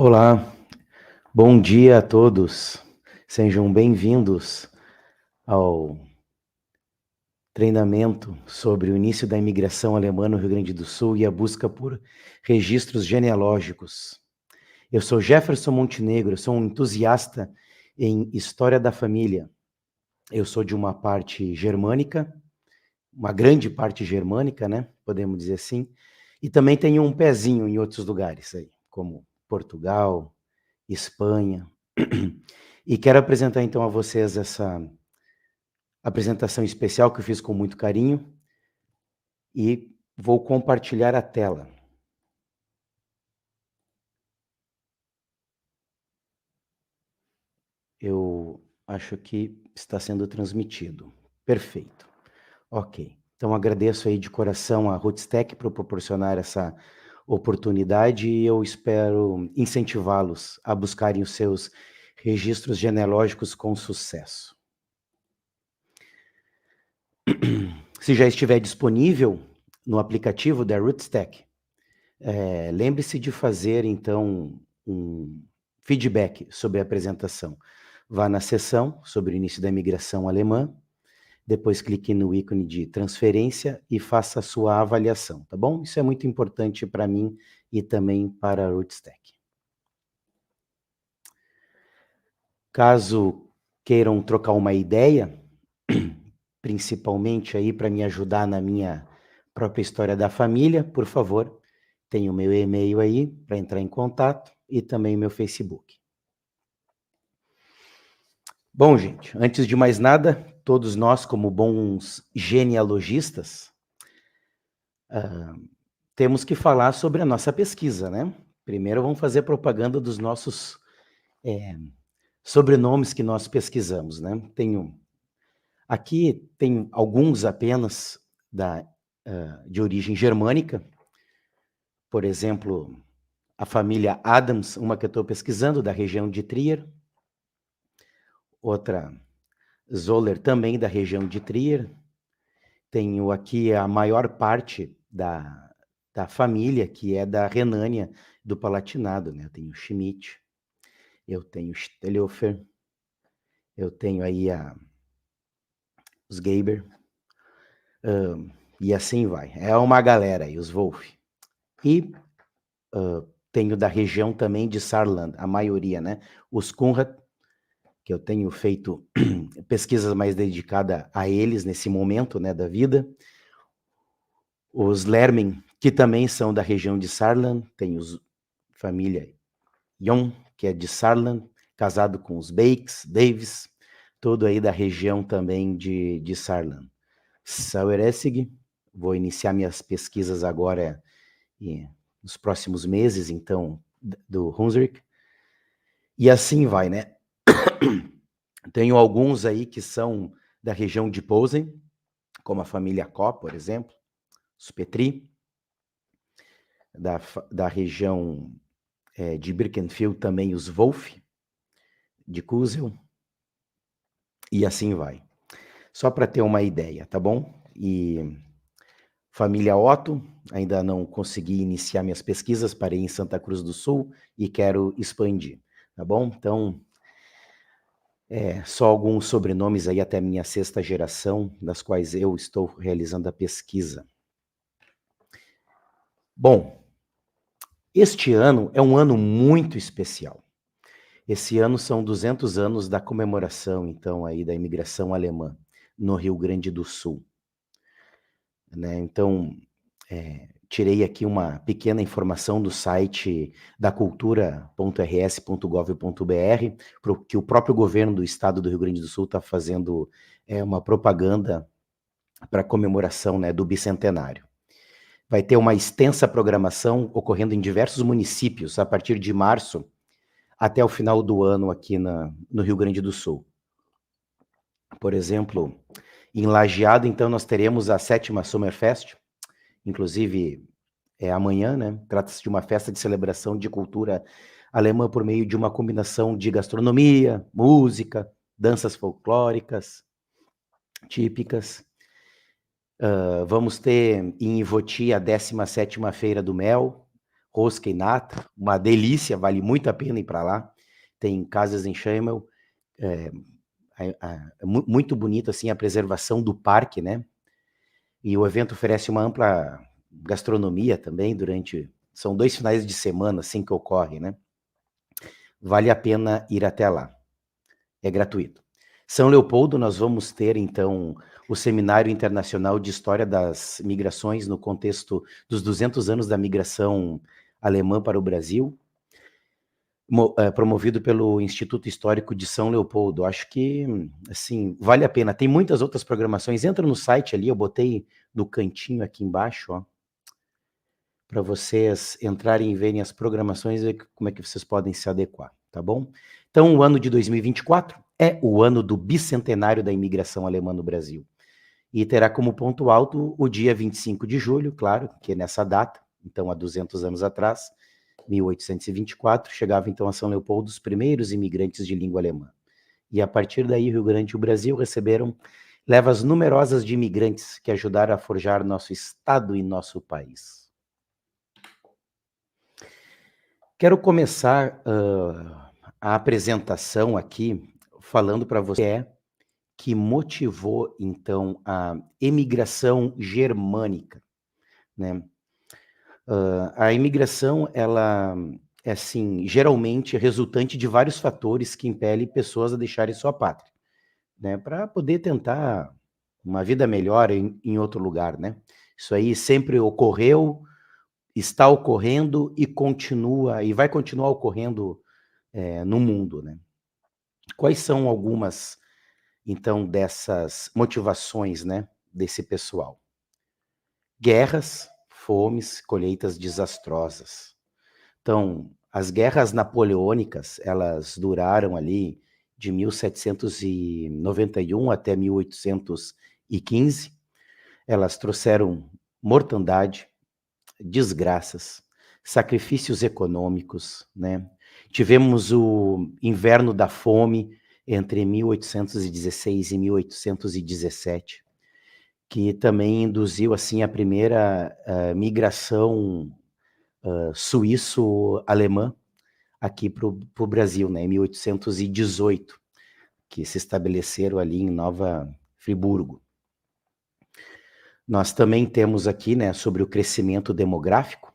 Olá, bom dia a todos. Sejam bem-vindos ao treinamento sobre o início da imigração alemã no Rio Grande do Sul e a busca por registros genealógicos. Eu sou Jefferson Montenegro, sou um entusiasta em história da família. Eu sou de uma parte germânica, uma grande parte germânica, né? Podemos dizer assim. E também tenho um pezinho em outros lugares aí, como Portugal, Espanha. E quero apresentar então a vocês essa apresentação especial que eu fiz com muito carinho e vou compartilhar a tela. Eu acho que está sendo transmitido. Perfeito. Ok. Então agradeço aí de coração a Rootstech por proporcionar essa oportunidade e eu espero incentivá-los a buscarem os seus registros genealógicos com sucesso. Se já estiver disponível no aplicativo da Rootstech, lembre-se de fazer, então, um feedback sobre a apresentação. Vá na seção sobre o início da imigração alemã, depois clique no ícone de transferência e faça a sua avaliação, tá bom? Isso é muito importante para mim e também para a Rootstech. Caso queiram trocar uma ideia, principalmente aí para me ajudar na minha própria história da família, por favor, tem o meu e-mail aí para entrar em contato e também o meu Facebook. Bom, gente, antes de mais nada, todos nós, como bons genealogistas, temos que falar sobre a nossa pesquisa, né? Primeiro vamos fazer propaganda dos nossos sobrenomes que nós pesquisamos, né? Aqui tem alguns apenas de origem germânica, por exemplo, a família Adams, uma que eu estou pesquisando, da região de Trier, outra Zoller, também da região de Trier. Tenho aqui a maior parte da família, que é da Renânia, do Palatinado, né? Eu tenho Schmidt, eu tenho Stelhofer, eu tenho aí os Geber, e assim vai. É uma galera aí, os Wolf. E tenho da região também de Saarland, a maioria, né? Os Kunrad, que eu tenho feito pesquisas mais dedicadas a eles nesse momento, né, da vida. Os Lermen, que também são da região de Saarland, tem família Jon, que é de Saarland, casado com os Bakes, Davis, todo aí da região também de Saarland. Saueressig, vou iniciar minhas pesquisas agora nos próximos meses, então, do Hunsrück. E assim vai, né? Tenho alguns aí que são da região de Posen, como a família Koch, por exemplo, os Petri, da região de Birkenfeld também os Wolf, de Kusel, e assim vai. Só para ter uma ideia, tá bom? E família Otto, ainda não consegui iniciar minhas pesquisas, parei em Santa Cruz do Sul e quero expandir, tá bom? Então, só alguns sobrenomes aí até minha sexta geração, das quais eu estou realizando a pesquisa. Bom, este ano é um ano muito especial. Esse ano são 200 anos da comemoração, então, aí da imigração alemã no Rio Grande do Sul, né? Então, tirei aqui uma pequena informação do site da cultura.rs.gov.br, que o próprio governo do estado do Rio Grande do Sul está fazendo uma propaganda para a comemoração, né, do bicentenário. Vai ter uma extensa programação ocorrendo em diversos municípios a partir de março até o final do ano aqui no Rio Grande do Sul. Por exemplo, em Lajeado, então, nós teremos a 7ª Summerfest, inclusive amanhã, né? Trata-se de uma festa de celebração de cultura alemã por meio de uma combinação de gastronomia, música, danças folclóricas típicas. Vamos ter em Ivoti a 17ª Feira do Mel, rosca e nata, uma delícia, vale muito a pena ir para lá. Tem casas em Schemmel, muito bonito assim a preservação do parque, né? E o evento oferece uma ampla gastronomia também são 2 finais de semana assim que ocorre, né? Vale a pena ir até lá. É gratuito. São Leopoldo, nós vamos ter, então, o Seminário Internacional de História das Migrações no contexto dos 200 anos da migração alemã para o Brasil, promovido pelo Instituto Histórico de São Leopoldo. Acho que, assim, vale a pena. Tem muitas outras programações. Entra no site ali, eu botei no cantinho aqui embaixo, ó, para vocês entrarem e verem as programações e como é que vocês podem se adequar, tá bom? Então, o ano de 2024 é o ano do bicentenário da imigração alemã no Brasil. E terá como ponto alto o dia 25 de julho, claro, que é nessa data, então há 200 anos atrás, 1824, chegava então a São Leopoldo os primeiros imigrantes de língua alemã. E a partir daí, o Rio Grande e o Brasil receberam levas numerosas de imigrantes que ajudaram a forjar nosso estado e nosso país. Quero começar a apresentação aqui falando para você que motivou, então, a imigração germânica, né? A imigração, ela é, assim, geralmente resultante de vários fatores que impelem pessoas a deixarem sua pátria, né? Para poder tentar uma vida melhor em outro lugar, né? Isso aí sempre ocorreu, está ocorrendo e continua, e vai continuar ocorrendo no mundo, né? Quais são algumas, então, dessas motivações, né, desse pessoal? Guerras, fomes, colheitas desastrosas. Então, as guerras napoleônicas, elas duraram ali de 1791 até 1815. Elas trouxeram mortandade, desgraças, sacrifícios econômicos, né? Tivemos o inverno da fome entre 1816 e 1817, que também induziu assim a primeira migração suíço-alemã aqui para o Brasil, né? Em 1818, que se estabeleceram ali em Nova Friburgo. Nós também temos aqui, né, sobre o crescimento demográfico.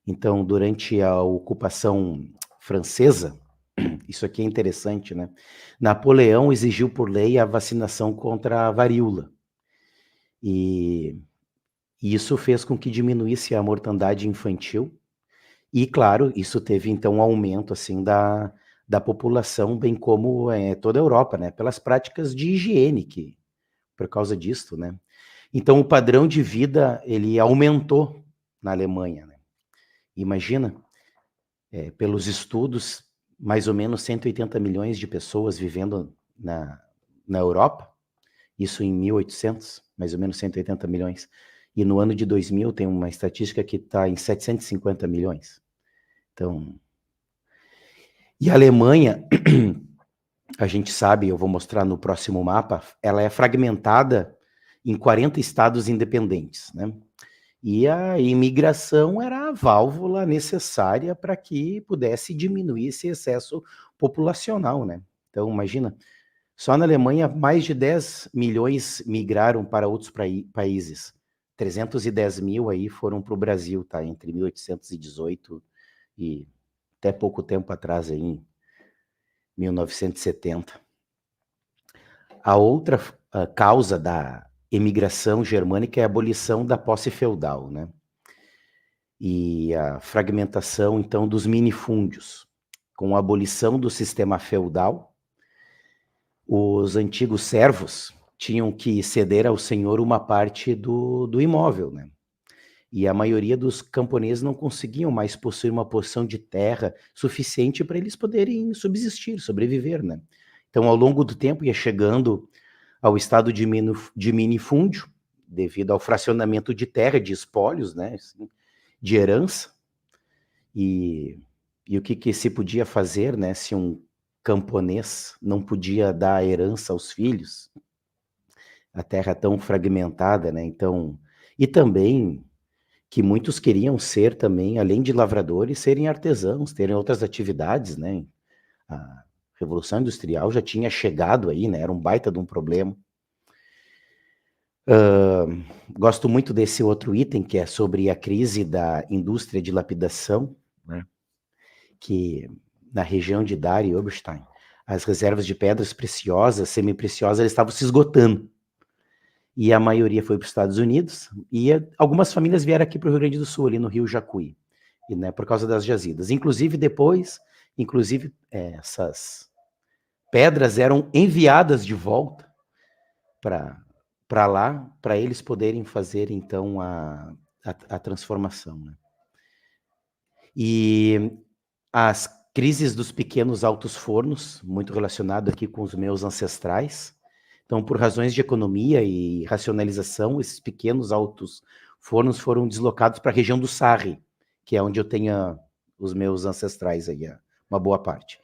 Então, durante a ocupação francesa, isso aqui é interessante, né? Napoleão exigiu por lei a vacinação contra a varíola. E isso fez com que diminuísse a mortandade infantil. E, claro, isso teve, então, um aumento, assim, da população, bem como toda a Europa, né? Pelas práticas de higiene, por causa disso, né? Então, o padrão de vida, ele aumentou na Alemanha, né? Imagina, pelos estudos, mais ou menos 180 milhões de pessoas vivendo na Europa, isso em 1800, mais ou menos 180 milhões. E no ano de 2000 tem uma estatística que está em 750 milhões. Então, e a Alemanha, a gente sabe, eu vou mostrar no próximo mapa, ela é fragmentada em 40 estados independentes, né? E a imigração era a válvula necessária para que pudesse diminuir esse excesso populacional, né? Então, imagina, só na Alemanha mais de 10 milhões migraram para outros países. 310 mil aí foram para o Brasil, tá? Entre 1818 e até pouco tempo atrás, aí, em 1970. A outra causa da imigração germânica é a abolição da posse feudal, né? E a fragmentação, então, dos minifúndios. Com a abolição do sistema feudal, os antigos servos tinham que ceder ao senhor uma parte do imóvel, né? E a maioria dos camponeses não conseguiam mais possuir uma porção de terra suficiente para eles poderem subsistir, sobreviver, né? Então, ao longo do tempo, ia chegando ao estado de minifúndio, devido ao fracionamento de terra, de espólios, né? Assim, de herança. E o que se podia fazer, né? Se um camponês não podia dar herança aos filhos, a terra tão fragmentada, né? Então, e também que muitos queriam ser também, além de lavradores, serem artesãos, terem outras atividades, né? A Revolução Industrial já tinha chegado aí, né? Era um baita de um problema. Gosto muito desse outro item, que é sobre a crise da indústria de lapidação, né? Que na região de Dar e Oberstein, as reservas de pedras preciosas, semi-preciosas, elas estavam se esgotando. E a maioria foi para os Estados Unidos, e algumas famílias vieram aqui para o Rio Grande do Sul, ali no Rio Jacuí, e, né, por causa das jazidas. Inclusive, depois, essas pedras eram enviadas de volta para lá, para eles poderem fazer, então, a transformação, né? E as crises dos pequenos altos fornos, muito relacionado aqui com os meus ancestrais. Então, por razões de economia e racionalização, esses pequenos altos fornos foram deslocados para a região do Sarre, que é onde eu tenho os meus ancestrais aí, uma boa parte.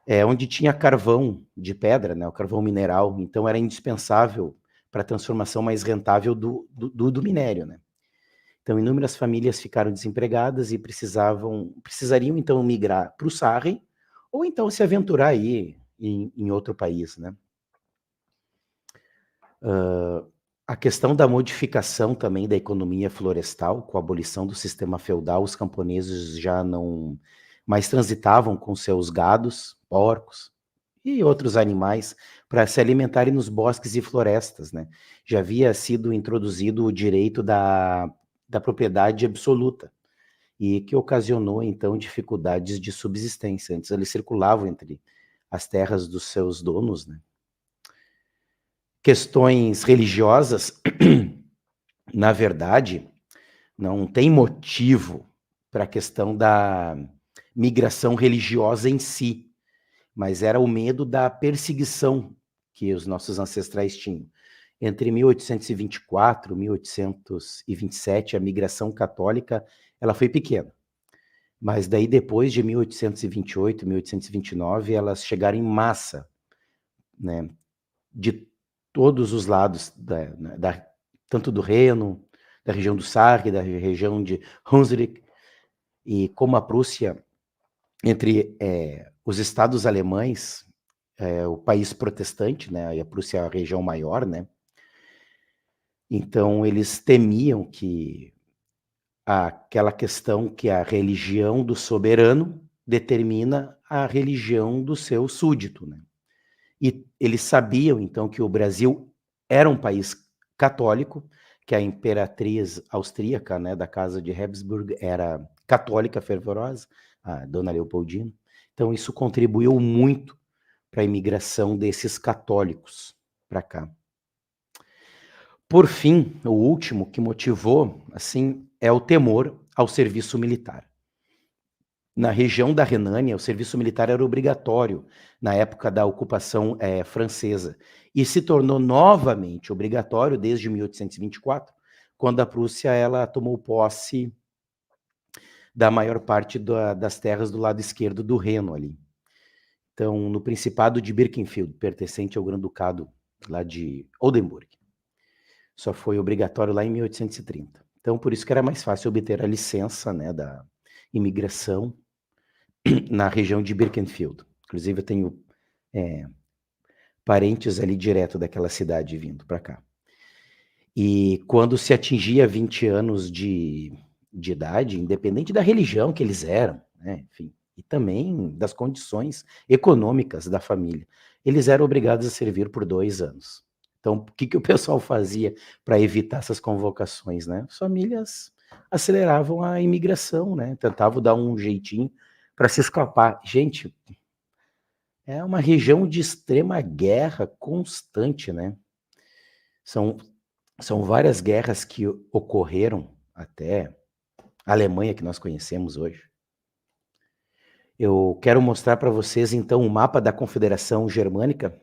É onde tinha carvão de pedra, né, o carvão mineral, então era indispensável para a transformação mais rentável do minério, né? Então, inúmeras famílias ficaram desempregadas e precisariam, então, migrar para o Sarre, ou então se aventurar aí em outro país, né? A questão da modificação também da economia florestal, com a abolição do sistema feudal, os camponeses já não mais transitavam com seus gados, porcos e outros animais para se alimentarem nos bosques e florestas, né? Já havia sido introduzido o direito da propriedade absoluta, e que ocasionou, então, dificuldades de subsistência. Antes eles circulavam entre as terras dos seus donos, né? Questões religiosas, na verdade, não tem motivo para a questão da migração religiosa em si, mas era o medo da perseguição que os nossos ancestrais tinham. Entre 1824 e 1827, a migração católica ela foi pequena. Mas daí, depois de 1828, 1829, elas chegaram em massa, né, de todos os lados, tanto do Reno, da região do Sarre, da região de Hunsrück, e como a Prússia, entre os estados alemães, o país protestante, né, e a Prússia é a região maior, né, então eles temiam que aquela questão que a religião do soberano determina a religião do seu súdito, né? E eles sabiam, então, que o Brasil era um país católico, que a imperatriz austríaca, né, da casa de Habsburg, era católica fervorosa, a dona Leopoldina. Então, isso contribuiu muito para a imigração desses católicos para cá. Por fim, o último que motivou, assim, é o temor ao serviço militar. Na região da Renânia, o serviço militar era obrigatório na época da ocupação francesa e se tornou novamente obrigatório desde 1824, quando a Prússia ela tomou posse da maior parte das terras do lado esquerdo do Reno ali. Então, no Principado de Birkenfeld, pertencente ao Grão-Ducado lá de Oldenburg. Só foi obrigatório lá em 1830. Então, por isso que era mais fácil obter a licença, né, da imigração na região de Birkenfeld. Inclusive, eu tenho parentes ali direto daquela cidade vindo para cá. E quando se atingia 20 anos de idade, independente da religião que eles eram, né, enfim, e também das condições econômicas da família, eles eram obrigados a servir por 2 anos. Então, o que o pessoal fazia para evitar essas convocações, né? As famílias aceleravam a imigração, né? Tentavam dar um jeitinho para se escapar. Gente, é uma região de extrema guerra constante, né? São várias guerras que ocorreram até a Alemanha que nós conhecemos hoje. Eu quero mostrar para vocês, então, o mapa da Confederação Germânica.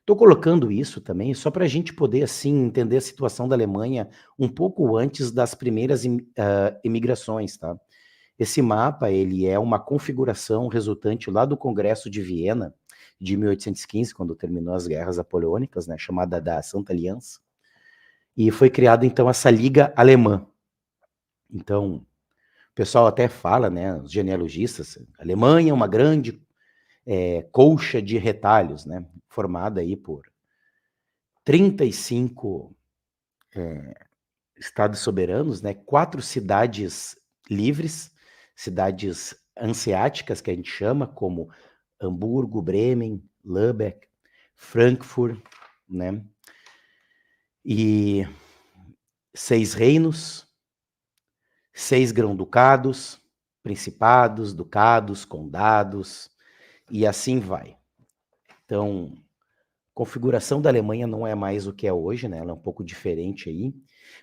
Estou colocando isso também só para a gente poder, assim, entender a situação da Alemanha um pouco antes das primeiras imigrações, tá? Esse mapa, ele é uma configuração resultante lá do Congresso de Viena, de 1815, quando terminou as guerras napoleônicas, né, chamada da Santa Aliança, e foi criada, então, essa Liga Alemã. Então, o pessoal até fala, né, os genealogistas, a Alemanha é uma grande colcha de retalhos, né, formada aí por 35 estados soberanos, né, 4 cidades livres, cidades hanseáticas que a gente chama, como Hamburgo, Bremen, Lübeck, Frankfurt, né, e 6 reinos, 6 grão-ducados, principados, ducados, condados, e assim vai. Então, configuração da Alemanha não é mais o que é hoje, né? Ela é um pouco diferente aí,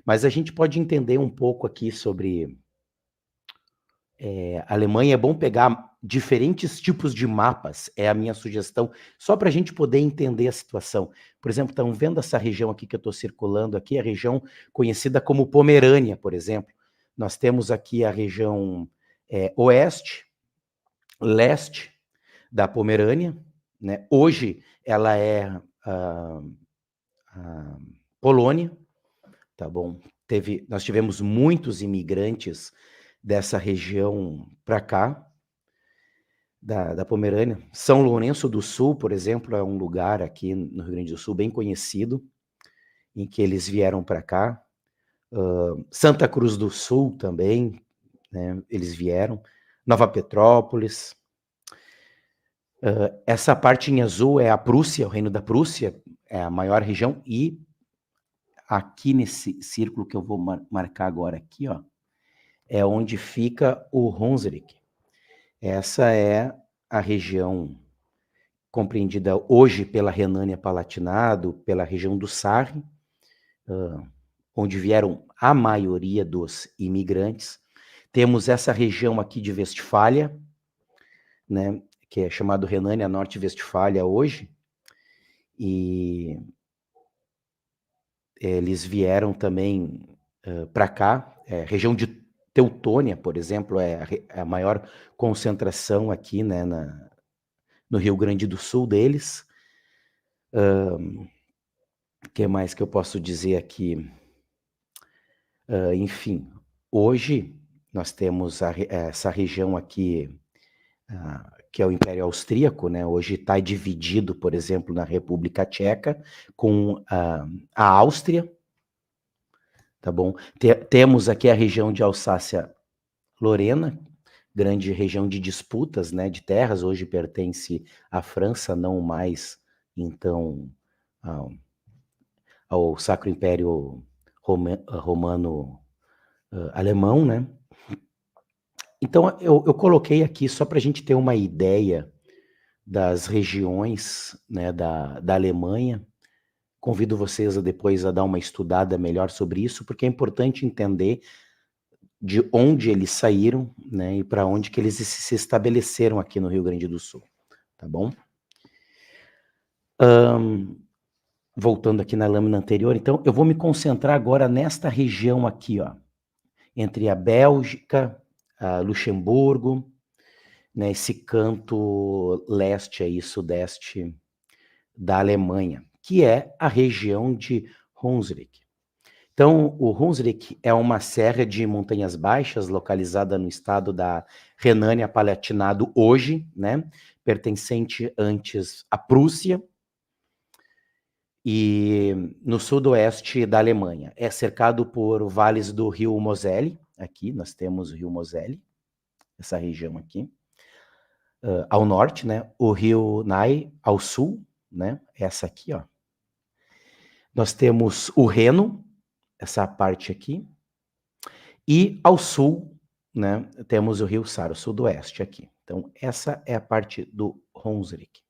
mas a gente pode entender um pouco aqui sobre a Alemanha. É bom pegar diferentes tipos de mapas, é a minha sugestão, só para a gente poder entender a situação. Por exemplo, estão vendo essa região aqui que eu estou circulando aqui, a região conhecida como Pomerânia, por exemplo. Nós temos aqui a região oeste, leste da Pomerânia, né? Hoje ela é a Polônia, tá bom? Nós tivemos muitos imigrantes dessa região para cá, da Pomerânia. São Lourenço do Sul, por exemplo, é um lugar aqui no Rio Grande do Sul bem conhecido, em que eles vieram para cá. Santa Cruz do Sul também, né, eles vieram. Nova Petrópolis. Essa parte em azul é a Prússia, o Reino da Prússia, é a maior região, e aqui nesse círculo que eu vou marcar agora aqui, ó, é onde fica o Hunsrück. Essa é a região compreendida hoje pela Renânia-Palatinado, pela região do Sarre, onde vieram a maioria dos imigrantes. Temos essa região aqui de Westfália, né, que é chamado Renânia Norte-Westfália hoje, e eles vieram também para cá, região de Teutônia, por exemplo, é a maior concentração aqui, né, no Rio Grande do Sul deles. O que mais que eu posso dizer aqui? Enfim, hoje nós temos essa região aqui, que é o Império Austríaco, né? Hoje está dividido, por exemplo, na República Tcheca com a Áustria, tá bom? Temos aqui a região de Alsácia-Lorena, grande região de disputas, né, de terras, hoje pertence à França, não mais, então, ao Sacro Império Romano Alemão, né? Então, eu coloquei aqui só para a gente ter uma ideia das regiões, né, da Alemanha. Convido vocês depois a dar uma estudada melhor sobre isso, porque é importante entender de onde eles saíram, né, e para onde que eles se estabeleceram aqui no Rio Grande do Sul, tá bom? Voltando aqui na lâmina anterior, então, eu vou me concentrar agora nesta região aqui, ó, entre a Bélgica, a Luxemburgo, né, esse canto leste aí, sudeste da Alemanha, que é a região de Hunsrück. Então, o Hunsrück é uma serra de montanhas baixas localizada no estado da Renânia-Palatinado hoje, né, pertencente antes à Prússia, e no sudoeste da Alemanha. É cercado por vales do rio Moselle, aqui nós temos o rio Moselle, essa região aqui, ao norte, né, o rio Nai ao sul, né, essa aqui, ó. Nós temos o Reno, essa parte aqui, e ao sul, né, temos o rio Sar, o sudoeste aqui. Então, essa é a parte do Hunsrück.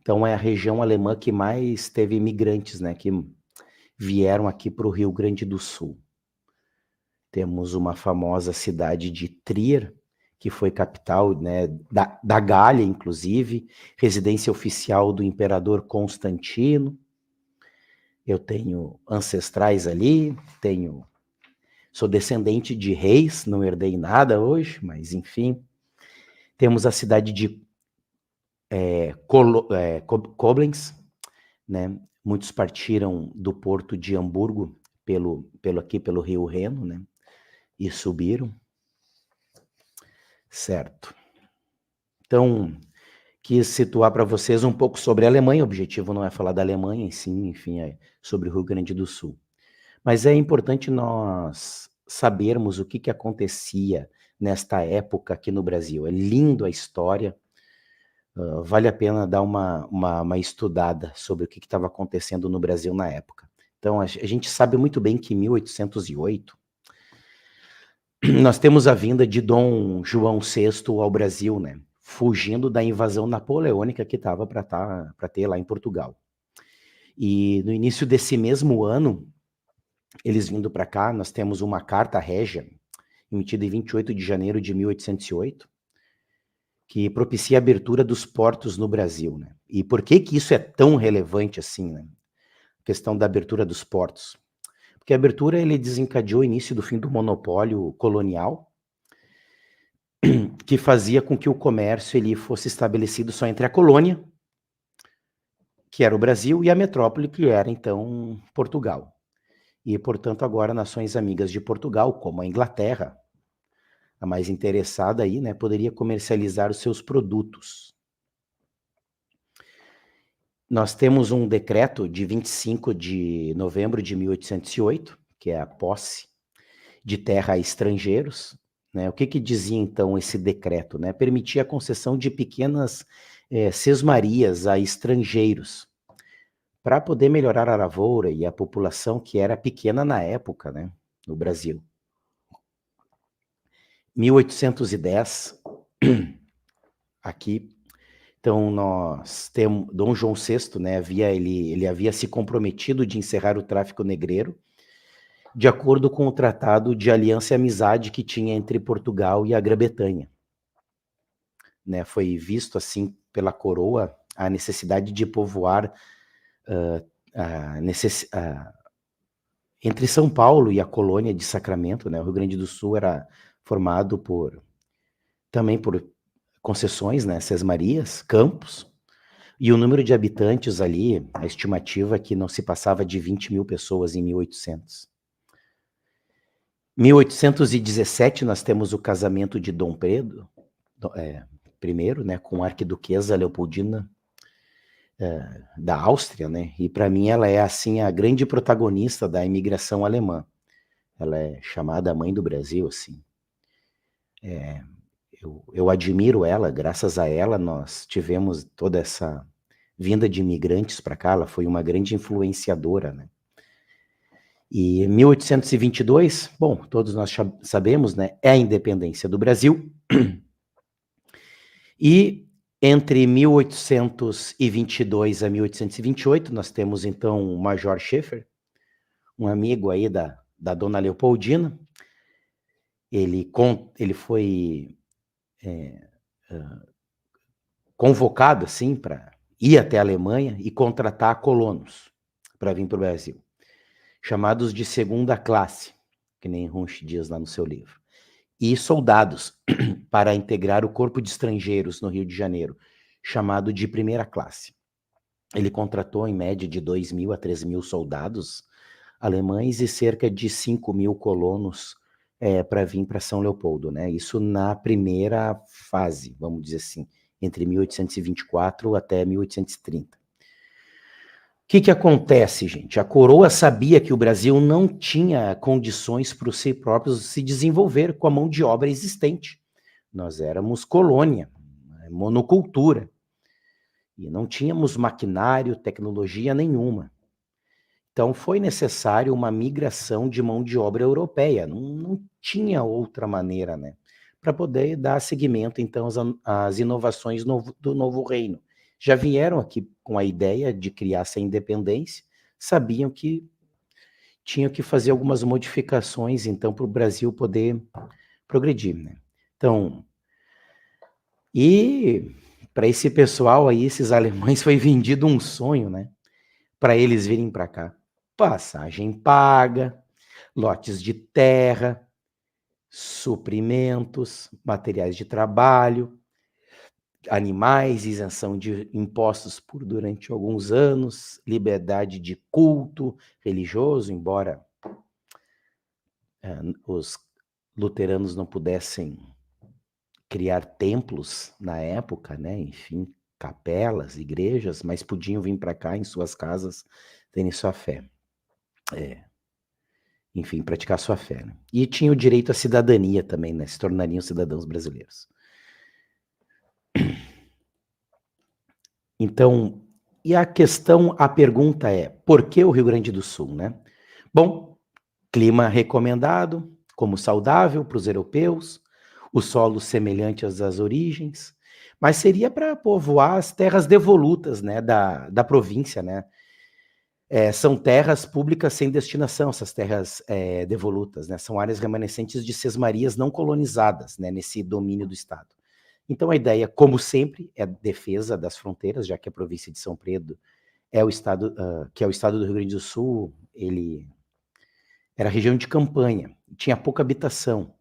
Então, é a região alemã que mais teve imigrantes, né, que vieram aqui para o Rio Grande do Sul. Temos uma famosa cidade de Trier, que foi capital, né, da Gália, inclusive, residência oficial do imperador Constantino. Eu tenho ancestrais ali, sou descendente de reis, não herdei nada hoje, mas enfim. Temos a cidade de Koblenz, né? Muitos partiram do porto de Hamburgo pelo rio Reno, né? e subiram. Certo. Então, quis situar para vocês um pouco sobre a Alemanha. O objetivo não é falar da Alemanha, sim, enfim, é sobre o Rio Grande do Sul. Mas é importante nós sabermos o que acontecia nesta época aqui no Brasil. É lindo a história, vale a pena dar uma estudada sobre o que estava acontecendo no Brasil na época. Então, a gente sabe muito bem que em 1808, nós temos a vinda de Dom João VI ao Brasil, né? Fugindo da invasão napoleônica que estava para ter lá em Portugal. E no início desse mesmo ano, eles vindo para cá, nós temos uma carta régia, emitida em 28 de janeiro de 1808, que propicia a abertura dos portos no Brasil, né? E por que isso é tão relevante assim, né? A questão da abertura dos portos. Porque a abertura ele desencadeou o início do fim do monopólio colonial, que fazia com que o comércio ele fosse estabelecido só entre a colônia, que era o Brasil, e a metrópole, que era então Portugal. E, portanto, agora nações amigas de Portugal, como a Inglaterra, a mais interessada aí, né, poderia comercializar os seus produtos. Nós temos um decreto de 25 de novembro de 1808, que é a posse de terra a estrangeiros, né? O que dizia então esse decreto, né? Permitia a concessão de pequenas sesmarias a estrangeiros, para poder melhorar a lavoura e a população que era pequena na época, né, no Brasil. 1810, aqui, então nós temos Dom João VI, né, ele havia se comprometido de encerrar o tráfico negreiro, de acordo com o Tratado de Aliança e Amizade que tinha entre Portugal e a Grã-Bretanha. Né, foi visto assim pela coroa a necessidade de povoar entre São Paulo e a colônia de Sacramento, né, o Rio Grande do Sul era formado também por concessões, né, sesmarias, campos, e o número de habitantes ali, a estimativa é que não se passava de 20 mil pessoas em 1800. 1817 nós temos o casamento de Dom Pedro I, né, com a arquiduquesa Leopoldina da Áustria, né, e para mim ela é assim a grande protagonista da imigração alemã. Ela é chamada a mãe do Brasil, assim. Eu admiro ela, graças a ela nós tivemos toda essa vinda de imigrantes para cá, ela foi uma grande influenciadora, né? E em 1822, bom, todos nós sabemos, né, é a independência do Brasil. E entre 1822 a 1828, nós temos então o Major Schaeffer, um amigo aí da dona Leopoldina. Ele foi convocado, assim, para ir até a Alemanha e contratar colonos para vir para o Brasil, chamados de segunda classe, que nem Runch diz lá no seu livro, e soldados para integrar o corpo de estrangeiros no Rio de Janeiro, chamado de primeira classe. Ele contratou em média de 2.000 a 3.000 soldados alemães e cerca de 5.000 colonos para vir para São Leopoldo, né? Isso na primeira fase, vamos dizer assim, entre 1824 até 1830. O que acontece, gente? A coroa sabia que o Brasil não tinha condições para si próprios se desenvolver com a mão de obra existente. Nós éramos colônia, monocultura, e não tínhamos maquinário, tecnologia nenhuma. Então foi necessário uma migração de mão de obra europeia, não tinha outra maneira, né? Para poder dar seguimento, então, às inovações do novo reino. Já vieram aqui com a ideia de criar essa independência, sabiam que tinham que fazer algumas modificações, então, para o Brasil poder progredir, né? Então, e para esse pessoal aí, esses alemães, foi vendido um sonho, né? Para eles virem para cá. Passagem paga, lotes de terra, suprimentos, materiais de trabalho, animais, isenção de impostos durante alguns anos, liberdade de culto religioso, embora os luteranos não pudessem criar templos na época, né? Enfim, capelas, igrejas, mas podiam vir para cá em suas casas terem sua fé. Enfim, praticar sua fé. Né? E tinha o direito à cidadania também, né? Se tornariam cidadãos brasileiros. Então, e a pergunta é, por que o Rio Grande do Sul, né? Bom, clima recomendado, como saudável para os europeus, o solo semelhante às origens, mas seria para povoar as terras devolutas, né, da província, né? São terras públicas sem destinação, essas terras devolutas, né? São áreas remanescentes de sesmarias não colonizadas, né, nesse domínio do Estado. Então a ideia, como sempre, é a defesa das fronteiras, já que a província de São Pedro é o estado, que é o estado do Rio Grande do Sul, ele era região de campanha, tinha pouca habitação.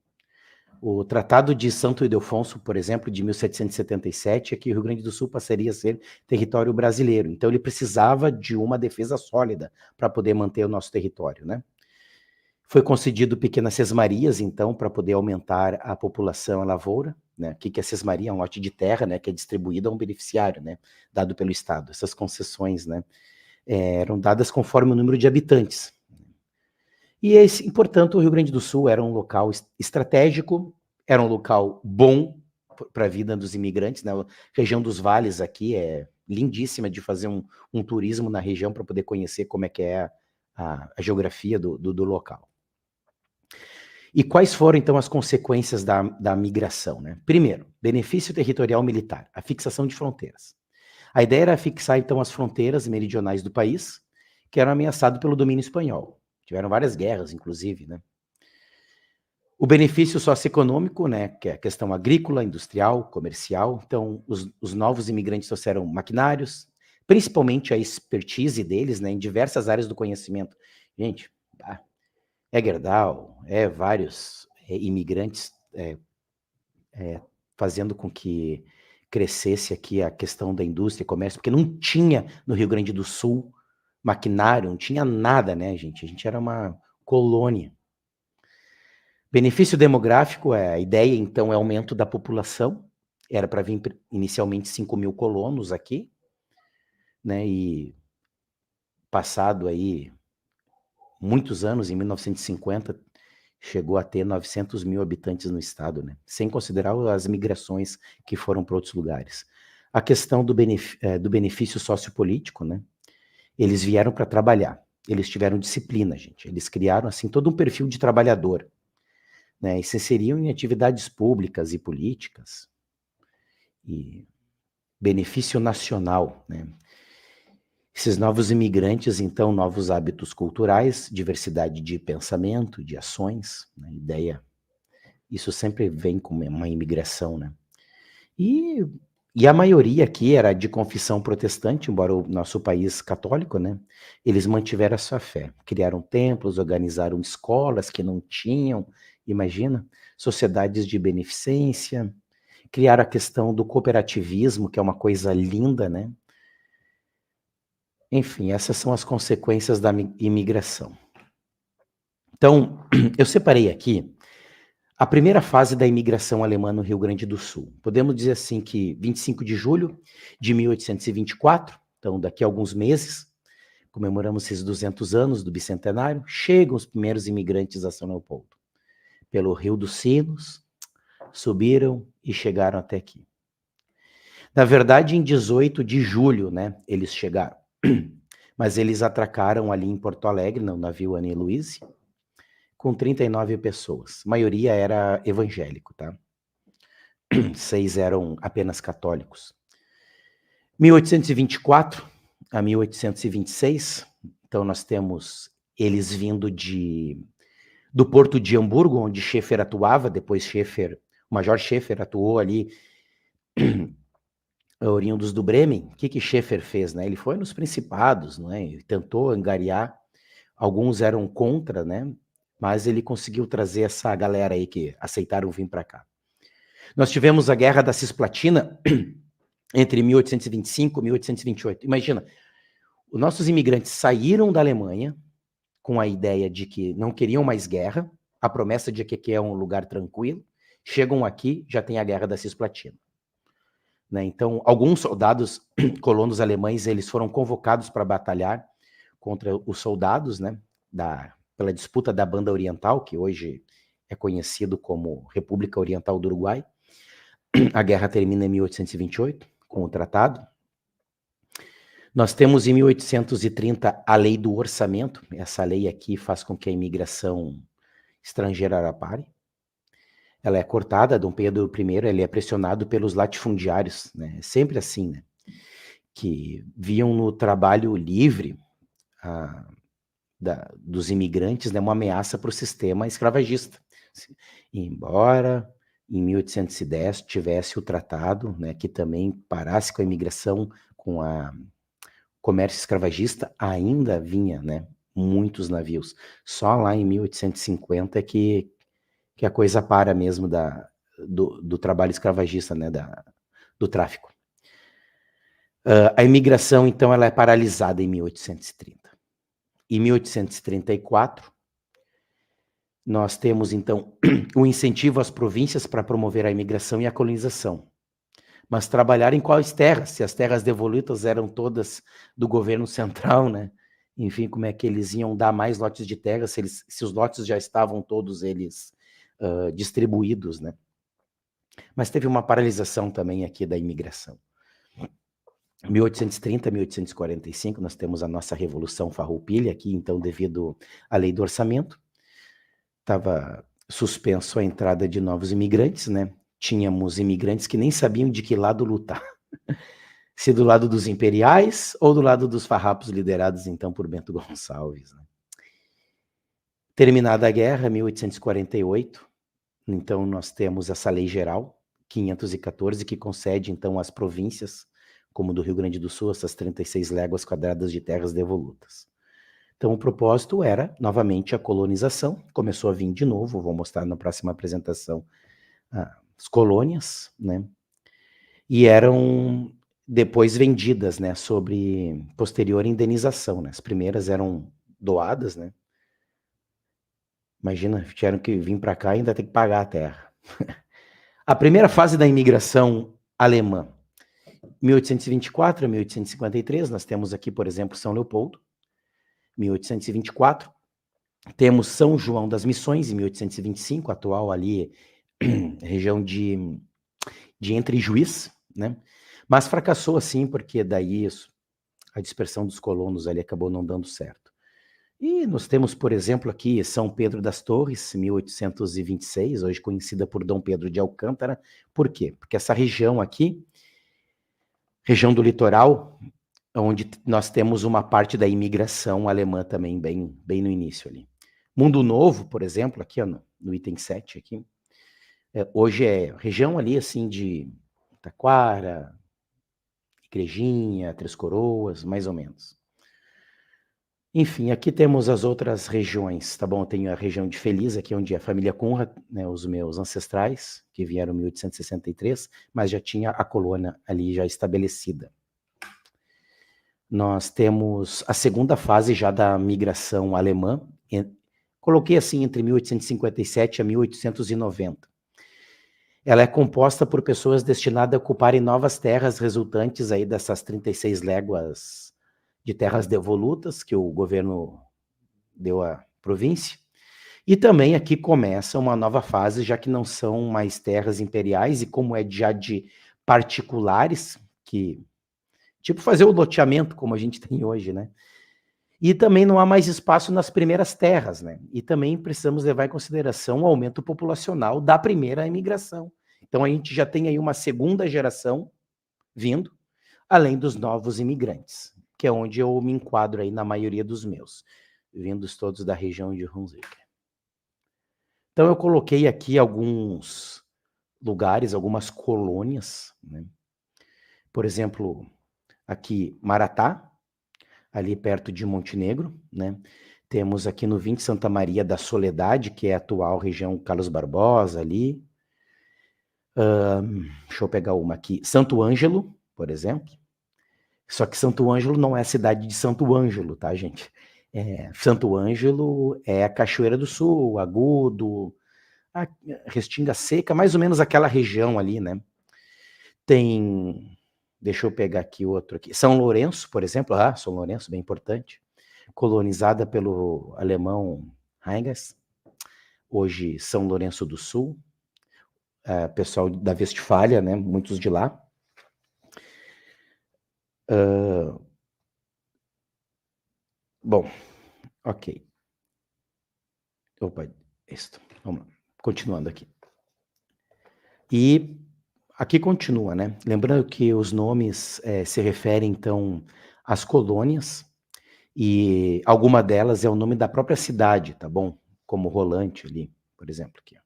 O Tratado de Santo Ildefonso, por exemplo, de 1777, é que o Rio Grande do Sul passaria a ser território brasileiro. Então ele precisava de uma defesa sólida para poder manter o nosso território, né? Foi concedido pequenas sesmarias, então, para poder aumentar a população à lavoura, né? O que é sesmaria? É um lote de terra, né, que é distribuído a um beneficiário, né, dado pelo Estado. Essas concessões, né, eram dadas conforme o número de habitantes. E, portanto, o Rio Grande do Sul era um local estratégico, era um local bom para a vida dos imigrantes, né? A região dos vales aqui é lindíssima de fazer um turismo na região para poder conhecer como é que é a geografia do local. E quais foram, então, as consequências da migração, né? Primeiro, benefício territorial militar, a fixação de fronteiras. A ideia era fixar, então, as fronteiras meridionais do país, que eram ameaçadas pelo domínio espanhol. Tiveram várias guerras, inclusive, né? O benefício socioeconômico, né, que é a questão agrícola, industrial, comercial. Então, os novos imigrantes trouxeram maquinários, principalmente a expertise deles, né, em diversas áreas do conhecimento. Gente, Gerdau, vários imigrantes fazendo com que crescesse aqui a questão da indústria e comércio, porque não tinha no Rio Grande do Sul maquinário, não tinha nada, né, gente? A gente era uma colônia. Benefício demográfico, a ideia, então, é aumento da população. Era para vir inicialmente 5.000 colonos aqui, né? E passado aí muitos anos, em 1950, chegou a ter 900.000 habitantes no estado, né? Sem considerar as migrações que foram para outros lugares. A questão do benefício sociopolítico, né? Eles vieram para trabalhar, eles tiveram disciplina, gente. Eles criaram, assim, todo um perfil de trabalhador, né? E se inseriam em atividades públicas e políticas. E benefício nacional, né? Esses novos imigrantes, então, novos hábitos culturais, diversidade de pensamento, de ações, né? Ideia. Isso sempre vem com uma imigração, né? E a maioria aqui era de confissão protestante, embora o nosso país católico, né? Eles mantiveram a sua fé. Criaram templos, organizaram escolas que não tinham, imagina, sociedades de beneficência, criaram a questão do cooperativismo, que é uma coisa linda, né? Enfim, essas são as consequências da imigração. Então, eu separei aqui a primeira fase da imigração alemã no Rio Grande do Sul. Podemos dizer assim que 25 de julho de 1824, então daqui a alguns meses, comemoramos esses 200 anos do bicentenário, chegam os primeiros imigrantes a São Leopoldo. Pelo Rio dos Sinos, subiram e chegaram até aqui. Na verdade, em 18 de julho, né, eles chegaram. Mas eles atracaram ali em Porto Alegre, no navio Anne Louise, com 39 pessoas. A maioria era evangélico, tá? 6 eram apenas católicos. 1824 a 1826, então nós temos eles vindo do porto de Hamburgo, onde Schaeffer atuava, depois o Major Schaeffer atuou ali, oriundos do Bremen. O que Schaeffer fez, né? Ele foi nos Principados, não é? Ele tentou angariar, alguns eram contra, né? Mas ele conseguiu trazer essa galera aí que aceitaram vir para cá. Nós tivemos a Guerra da Cisplatina entre 1825 e 1828. Imagina, os nossos imigrantes saíram da Alemanha com a ideia de que não queriam mais guerra, a promessa de que aqui é um lugar tranquilo, chegam aqui, já tem a Guerra da Cisplatina. Né? Então, alguns soldados, colonos alemães, eles foram convocados para batalhar contra os soldados, né, pela disputa da Banda Oriental, que hoje é conhecido como República Oriental do Uruguai. A guerra termina em 1828, com o tratado. Nós temos em 1830 a Lei do Orçamento. Essa lei aqui faz com que a imigração estrangeira pare. Ela é cortada, Dom Pedro I, ele é pressionado pelos latifundiários, né? É sempre assim, né? Que viam no trabalho livre dos imigrantes, né, uma ameaça para o sistema escravagista. Embora em 1810 tivesse o tratado, né, que também parasse com a imigração, com o comércio escravagista, ainda vinha, né, muitos navios. Só lá em 1850 que a coisa para mesmo do trabalho escravagista, né, do tráfico. A imigração, então, ela é paralisada em 1830. Em 1834, nós temos, então, o incentivo às províncias para promover a imigração e a colonização. Mas trabalhar em quais terras? Se as terras devolutas eram todas do governo central, né? Enfim, como é que eles iam dar mais lotes de terra se os lotes já estavam todos eles distribuídos, né? Mas teve uma paralisação também aqui da imigração. 1830, 1845, nós temos a nossa Revolução Farroupilha aqui, então, devido à Lei do Orçamento, estava suspenso a entrada de novos imigrantes, né? Tínhamos imigrantes que nem sabiam de que lado lutar. Se do lado dos imperiais ou do lado dos farrapos liderados, então, por Bento Gonçalves. Né? Terminada a guerra, 1848, então nós temos essa Lei Geral, 514, que concede, então, às províncias, como do Rio Grande do Sul, essas 36 léguas quadradas de terras devolutas. Então, o propósito era, novamente, a colonização. Começou a vir de novo, vou mostrar na próxima apresentação, as colônias, né? E eram depois vendidas, né, sobre posterior indenização, né? As primeiras eram doadas, né? Imagina, tiveram que vir para cá e ainda tem que pagar a terra. A primeira fase da imigração alemã, 1824 a 1853, nós temos aqui, por exemplo, São Leopoldo, 1824, temos São João das Missões, em 1825, atual ali, região de Entre Juiz, né? Mas fracassou assim, porque daí a dispersão dos colonos ali acabou não dando certo. E nós temos, por exemplo, aqui São Pedro das Torres, 1826, hoje conhecida por Dom Pedro de Alcântara. Por quê? Porque essa região aqui, região do litoral, onde nós temos uma parte da imigração alemã também, bem no início ali. Mundo Novo, por exemplo, aqui ó, no item 7 aqui, hoje é região ali assim de Taquara, Igrejinha, Três Coroas, mais ou menos. Enfim, aqui temos as outras regiões, tá bom? Eu tenho a região de Feliz, aqui onde é a família Conrad, né, os meus ancestrais, que vieram em 1863, mas já tinha a colônia ali já estabelecida. Nós temos a segunda fase já da migração alemã, coloquei assim entre 1857 a 1890. Ela é composta por pessoas destinadas a ocuparem novas terras resultantes aí dessas 36 léguas de terras devolutas que o governo deu à província. E também aqui começa uma nova fase, já que não são mais terras imperiais e como é já de particulares, que tipo fazer o loteamento como a gente tem hoje, né? E também não há mais espaço nas primeiras terras, né? E também precisamos levar em consideração o aumento populacional da primeira imigração. Então a gente já tem aí uma segunda geração vindo, além dos novos imigrantes, que é onde eu me enquadro aí na maioria dos meus, vindos todos da região de Hunsrück. Então eu coloquei aqui alguns lugares, algumas colônias, né? Por exemplo, aqui Maratá, ali perto de Montenegro, né? Temos aqui no 20 Santa Maria da Soledade, que é a atual região Carlos Barbosa ali. Deixa eu pegar uma aqui. Santo Ângelo, por exemplo. Só que Santo Ângelo não é a cidade de Santo Ângelo, tá, gente? Santo Ângelo é a Cachoeira do Sul, Agudo, a Restinga Seca, mais ou menos aquela região ali, né? Tem, deixa eu pegar aqui outro aqui, São Lourenço, por exemplo, São Lourenço, bem importante, colonizada pelo alemão Heinges, hoje São Lourenço do Sul, pessoal da Westfália, né? Muitos de lá. Bom, ok. Opa, isso. Vamos lá. Continuando aqui. E aqui continua, né? Lembrando que os nomes se referem, então, às colônias, e alguma delas é o nome da própria cidade, tá bom? Como Rolante ali, por exemplo. Aqui.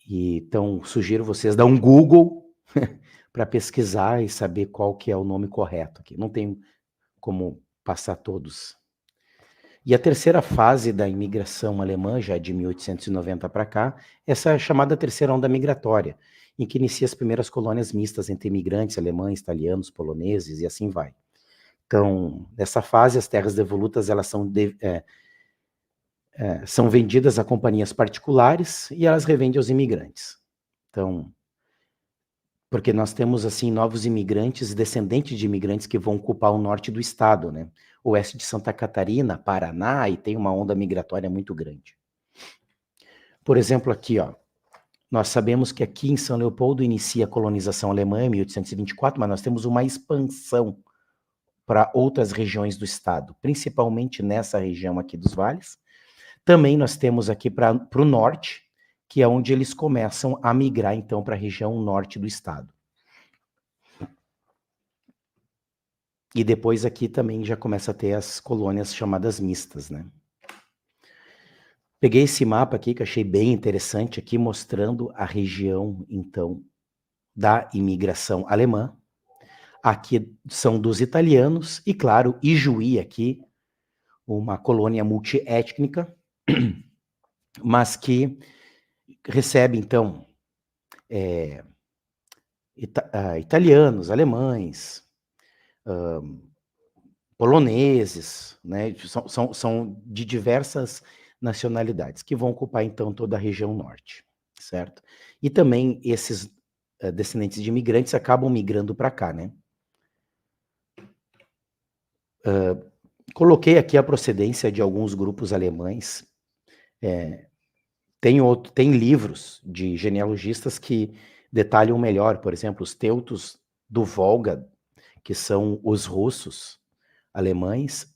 E, então, sugiro vocês dar um Google para pesquisar e saber qual que é o nome correto aqui. Não tem como passar todos. E a terceira fase da imigração alemã, já de 1890 para cá, essa é a chamada terceira onda migratória, em que inicia as primeiras colônias mistas entre imigrantes alemães, italianos, poloneses e assim vai. Então, nessa fase, as terras devolutas elas são vendidas a companhias particulares e elas revendem aos imigrantes. Então, porque nós temos, assim, novos imigrantes, descendentes de imigrantes que vão ocupar o norte do estado, né? Oeste de Santa Catarina, Paraná, e tem uma onda migratória muito grande. Por exemplo, aqui, ó, nós sabemos que aqui em São Leopoldo inicia a colonização alemã em 1824, mas nós temos uma expansão para outras regiões do estado, principalmente nessa região aqui dos vales. Também nós temos aqui para o norte, que é onde eles começam a migrar, então, para a região norte do estado. E depois aqui também já começa a ter as colônias chamadas mistas, né? Peguei esse mapa aqui que achei bem interessante aqui, mostrando a região, então, da imigração alemã. Aqui são dos italianos e, claro, Ijuí aqui, uma colônia multiétnica, mas que recebe, então, italianos, alemães, poloneses, né? São de diversas nacionalidades que vão ocupar, então, toda a região norte, certo? E também esses descendentes de imigrantes acabam migrando para cá, né? Coloquei aqui a procedência de alguns grupos alemães. Tem livros de genealogistas que detalham melhor, por exemplo, os teutos do Volga, que são os russos alemães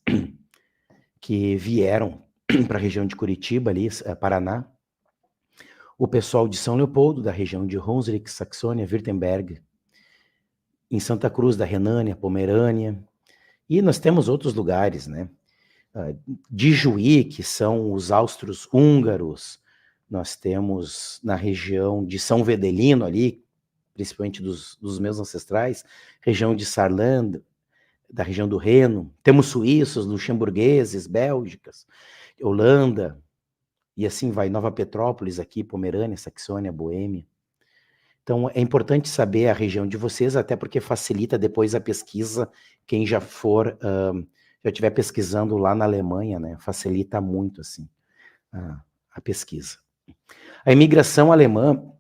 que vieram para a região de Curitiba, ali, Paraná. O pessoal de São Leopoldo, da região de Hunsrück, Saxônia, Württemberg. Em Santa Cruz, da Renânia, Pomerânia. E nós temos outros lugares, né? De Juí, que são os austros húngaros. Nós temos na região de São Vedelino ali, principalmente dos meus ancestrais, região de Saarland, da região do Reno. Temos suíços, luxemburgueses, bélgicas, Holanda, e assim vai, Nova Petrópolis aqui, Pomerânia, Saxônia, Boêmia. Então, é importante saber a região de vocês, até porque facilita depois a pesquisa, quem já estiver pesquisando lá na Alemanha, né? Facilita muito, assim, a pesquisa. A imigração alemã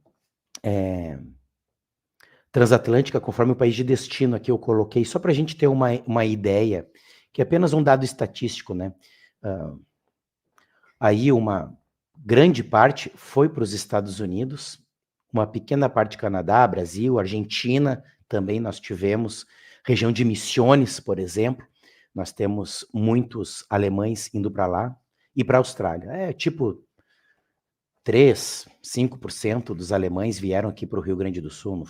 transatlântica, conforme o país de destino, aqui eu coloquei, só para a gente ter uma ideia, que é apenas um dado estatístico, né? Aí uma grande parte foi para os Estados Unidos, uma pequena parte Canadá, Brasil, Argentina, também nós tivemos, região de Misiones, por exemplo, nós temos muitos alemães indo para lá, e para a Austrália. Tipo 3, 5% dos alemães vieram aqui para o Rio Grande do Sul,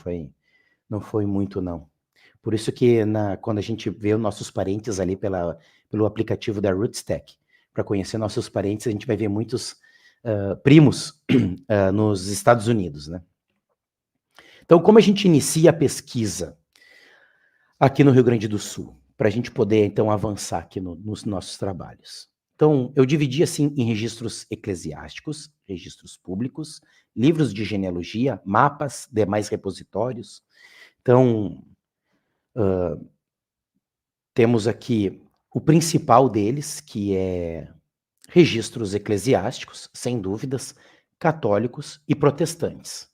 não foi muito, não. Por isso que quando a gente vê os nossos parentes ali pelo aplicativo da Rootstack, para conhecer nossos parentes, a gente vai ver muitos primos nos Estados Unidos, né? Então, como a gente inicia a pesquisa aqui no Rio Grande do Sul, para a gente poder, então, avançar aqui nos nossos trabalhos? Então, eu dividi, assim, em registros eclesiásticos, registros públicos, livros de genealogia, mapas, demais repositórios. Então, temos aqui O principal deles, que é registros eclesiásticos, sem dúvidas, católicos e protestantes.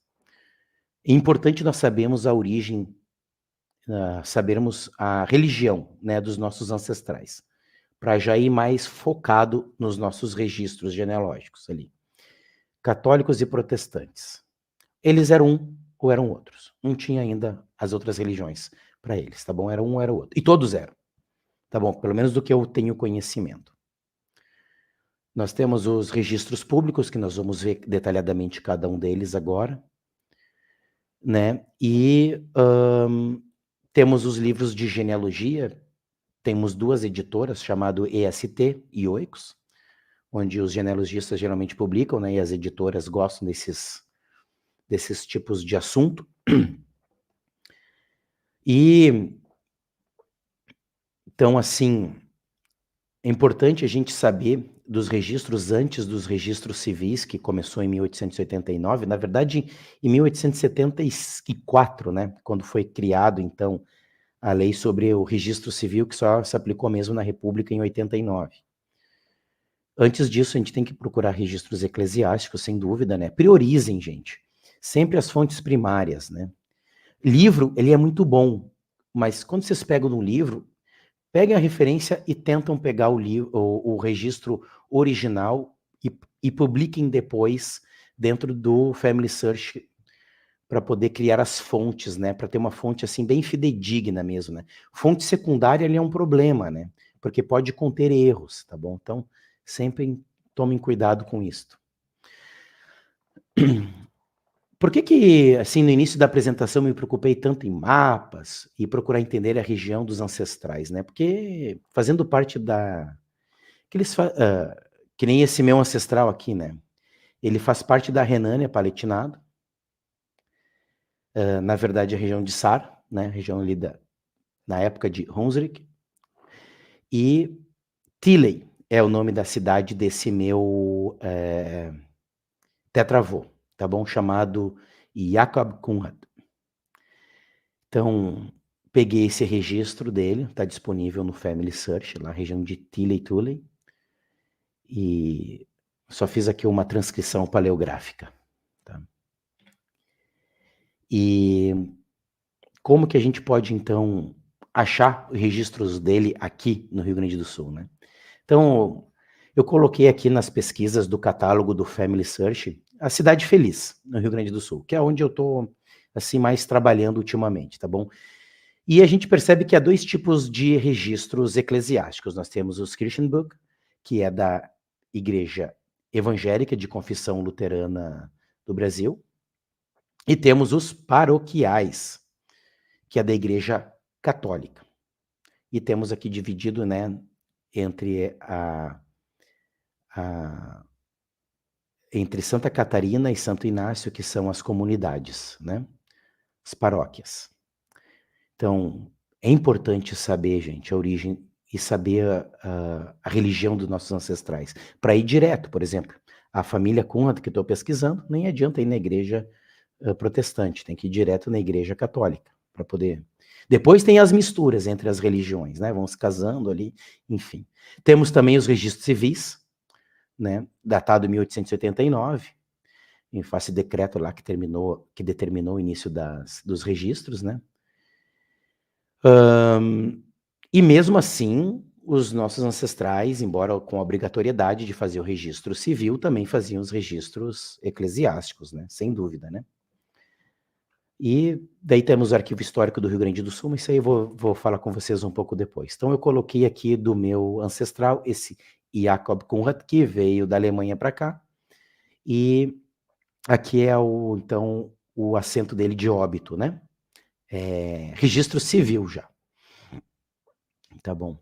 É importante nós sabermos a origem, sabermos a religião, né, dos nossos ancestrais, para já ir mais focado nos nossos registros genealógicos ali. Católicos e protestantes. Eles eram um ou eram outros. Não tinha ainda as outras religiões para eles, tá bom? Era um ou era outro. E todos eram, tá bom? Pelo menos do que eu tenho conhecimento. Nós temos os registros públicos, que nós vamos ver detalhadamente cada um deles agora, né? E temos os livros de genealogia, temos duas editoras, chamado EST e Oikos, onde os genealogistas geralmente publicam, né? E as editoras gostam desses tipos de assunto. E, então, assim, é importante a gente saber dos registros antes dos registros civis, que começou em 1889, na verdade, em 1874, né, quando foi criado, então, a lei sobre o registro civil, que só se aplicou mesmo na República em 89. Antes disso, a gente tem que procurar registros eclesiásticos, sem dúvida, né? Priorizem, gente, sempre as fontes primárias, né? Livro, ele é muito bom, mas quando vocês pegam um livro, peguem a referência e tentam pegar o registro original e publiquem depois dentro do Family Search para poder criar as fontes, né? Para ter uma fonte assim bem fidedigna mesmo, né? Fonte secundária ali é um problema, né? Porque pode conter erros, tá bom? Então, sempre tomem cuidado com isto. Por que, assim, no início da apresentação me preocupei tanto em mapas e procurar entender a região dos ancestrais, né? Porque fazendo parte da... que nem esse meu ancestral aqui, né? Ele faz parte da Renânia-Palatinado, na verdade a região de Sar, né? Região ali na época de Hunsrück. E Tilley é o nome da cidade desse meu tetravô, tá bom? Chamado Jacob Conrad. Então, peguei esse registro dele, está disponível no Family Search, lá na região de Tilley, e só fiz aqui uma transcrição paleográfica. Tá? E como que a gente pode, então, achar registros dele aqui no Rio Grande do Sul, né? Então, eu coloquei aqui nas pesquisas do catálogo do Family Search a Cidade Feliz, no Rio Grande do Sul, que é onde eu estou, assim, mais trabalhando ultimamente, tá bom? E a gente percebe que há dois tipos de registros eclesiásticos. Nós temos os Kirchenbuch, que é da Igreja Evangélica de Confissão Luterana do Brasil, e temos os paroquiais, que é da Igreja Católica. E temos aqui dividido, né, entre entre Santa Catarina e Santo Inácio, que são as comunidades, né, as paróquias. Então, é importante saber, gente, a origem e saber a religião dos nossos ancestrais. Para ir direto, por exemplo, a família Conrad, que estou pesquisando, nem adianta ir na igreja protestante, tem que ir direto na igreja católica, para poder... Depois tem as misturas entre as religiões, né? Vão se casando ali, enfim. Temos também os registros civis, né? Datado em 1889, em face decreto lá que determinou o início dos registros, né? E mesmo assim, os nossos ancestrais, embora com a obrigatoriedade de fazer o registro civil, também faziam os registros eclesiásticos, né? Sem dúvida, né? E daí temos o Arquivo Histórico do Rio Grande do Sul, mas isso aí eu vou falar com vocês um pouco depois. Então eu coloquei aqui do meu ancestral, esse Jacob Conrad, que veio da Alemanha para cá, e aqui é então, o assento dele de óbito, né? Registro civil já. Tá bom.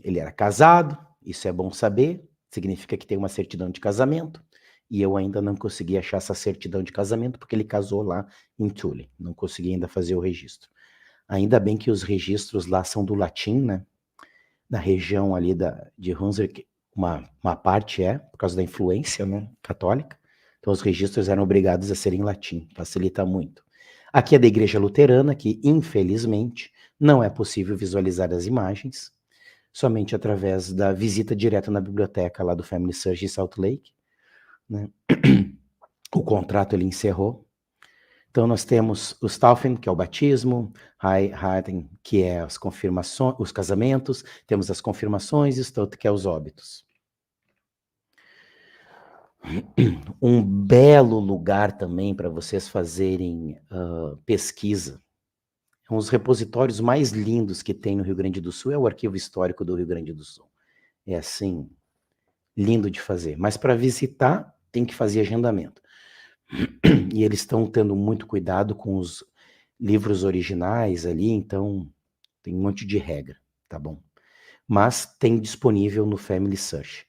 Ele era casado, isso é bom saber, significa que tem uma certidão de casamento, e eu ainda não consegui achar essa certidão de casamento, porque ele casou lá em Tule, não consegui ainda fazer o registro. Ainda bem que os registros lá são do latim, né? Na região ali de Hunsrück, uma parte por causa da influência, né, católica, então os registros eram obrigados a serem em latim, facilita muito. Aqui é da Igreja Luterana, que infelizmente não é possível visualizar as imagens, somente através da visita direta na biblioteca lá do Family Search em Salt Lake, né? O contrato ele encerrou. Então nós temos o Taufen, que é o batismo, Heiraten, que é as confirmações, os casamentos, temos as confirmações e o Stott, que é os óbitos. Um belo lugar também para vocês fazerem pesquisa. Um dos repositórios mais lindos que tem no Rio Grande do Sul é o Arquivo Histórico do Rio Grande do Sul. É assim, lindo de fazer. Mas para visitar, tem que fazer agendamento. E eles estão tendo muito cuidado com os livros originais ali, então tem um monte de regra, tá bom? Mas tem disponível no Family Search.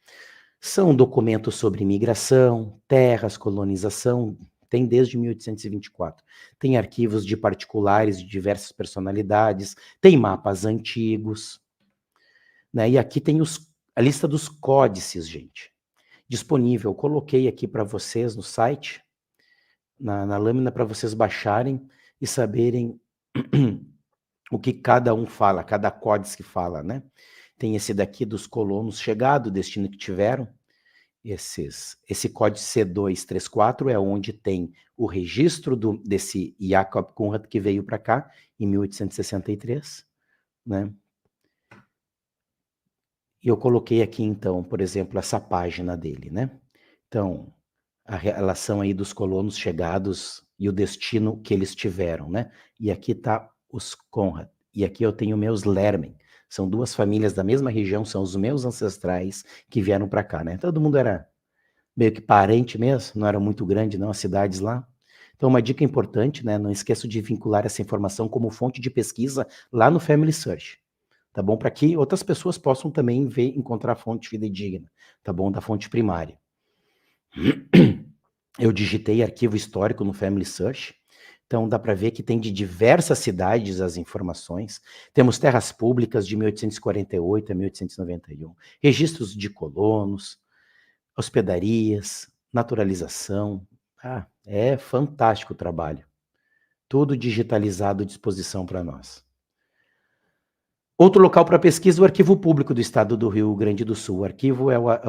São documentos sobre imigração, terras, colonização, tem desde 1824. Tem arquivos de particulares de diversas personalidades, tem mapas antigos, né? E aqui tem a lista dos códices, gente, disponível. Eu coloquei aqui para vocês no site, na lâmina, para vocês baixarem e saberem o que cada um fala, cada códice que fala, né? Tem esse daqui dos colonos chegados, o destino que tiveram. Esse códice C234 é onde tem o registro desse Jacob Conrad que veio para cá em 1863, né? E eu coloquei aqui, então, por exemplo, essa página dele, né? Então, a relação aí dos colonos chegados e o destino que eles tiveram, né? E aqui está os Conrad. E aqui eu tenho meus Lermen. São duas famílias da mesma região, são os meus ancestrais que vieram para cá, né? Todo mundo era meio que parente mesmo, não era muito grande, não, as cidades lá. Então, uma dica importante, né? Não esqueça de vincular essa informação como fonte de pesquisa lá no Family Search, tá bom? Para que outras pessoas possam também encontrar a fonte fidedigna, tá bom? Da fonte primária. Eu digitei arquivo histórico no Family Search, então dá para ver que tem de diversas cidades as informações. Temos terras públicas de 1848 a 1891, registros de colonos, hospedarias, naturalização. Ah, é fantástico o trabalho. Tudo digitalizado à disposição para nós. Outro local para pesquisa, o Arquivo Público do Estado do Rio Grande do Sul.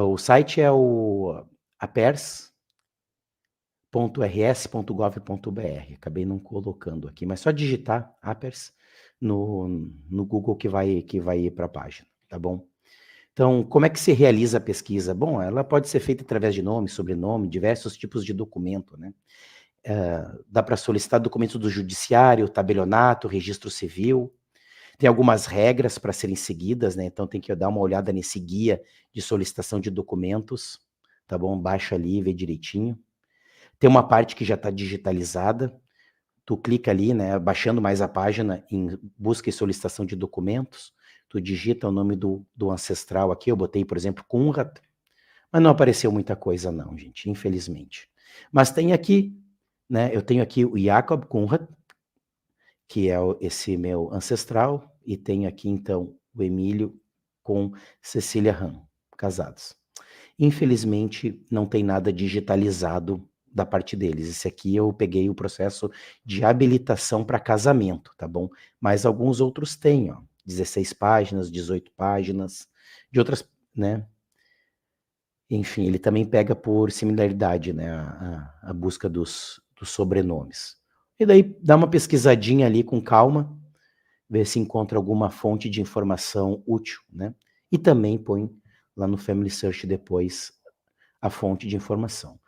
O site é o apers.rs.gov.br. Acabei não colocando aqui, mas só digitar apers no Google que vai ir para a página, tá bom? Então, como é que se realiza a pesquisa? Bom, ela pode ser feita através de nome, sobrenome, diversos tipos de documento, né? Dá para solicitar documentos do judiciário, tabelionato, registro civil. Tem algumas regras para serem seguidas, né? Então tem que dar uma olhada nesse guia de solicitação de documentos, tá bom? Baixa ali, vê direitinho. Tem uma parte que já está digitalizada. Tu clica ali, né? Baixando mais a página em busca e solicitação de documentos. Tu digita o nome do ancestral aqui. Eu botei, por exemplo, Conrad, mas não apareceu muita coisa não, gente, infelizmente. Mas tem aqui, né? Eu tenho aqui o Jacob Conrad, que é esse meu ancestral, e tenho aqui, então, o Emílio com Cecília Ram, casados. Infelizmente, não tem nada digitalizado da parte deles. Esse aqui eu peguei o processo de habilitação para casamento, tá bom? Mas alguns outros têm, ó, 16 páginas, 18 páginas, de outras, né? Enfim, ele também pega por similaridade, né, a busca dos sobrenomes. E daí dá uma pesquisadinha ali com calma, ver se encontra alguma fonte de informação útil, né? E também põe lá no Family Search depois a fonte de informação.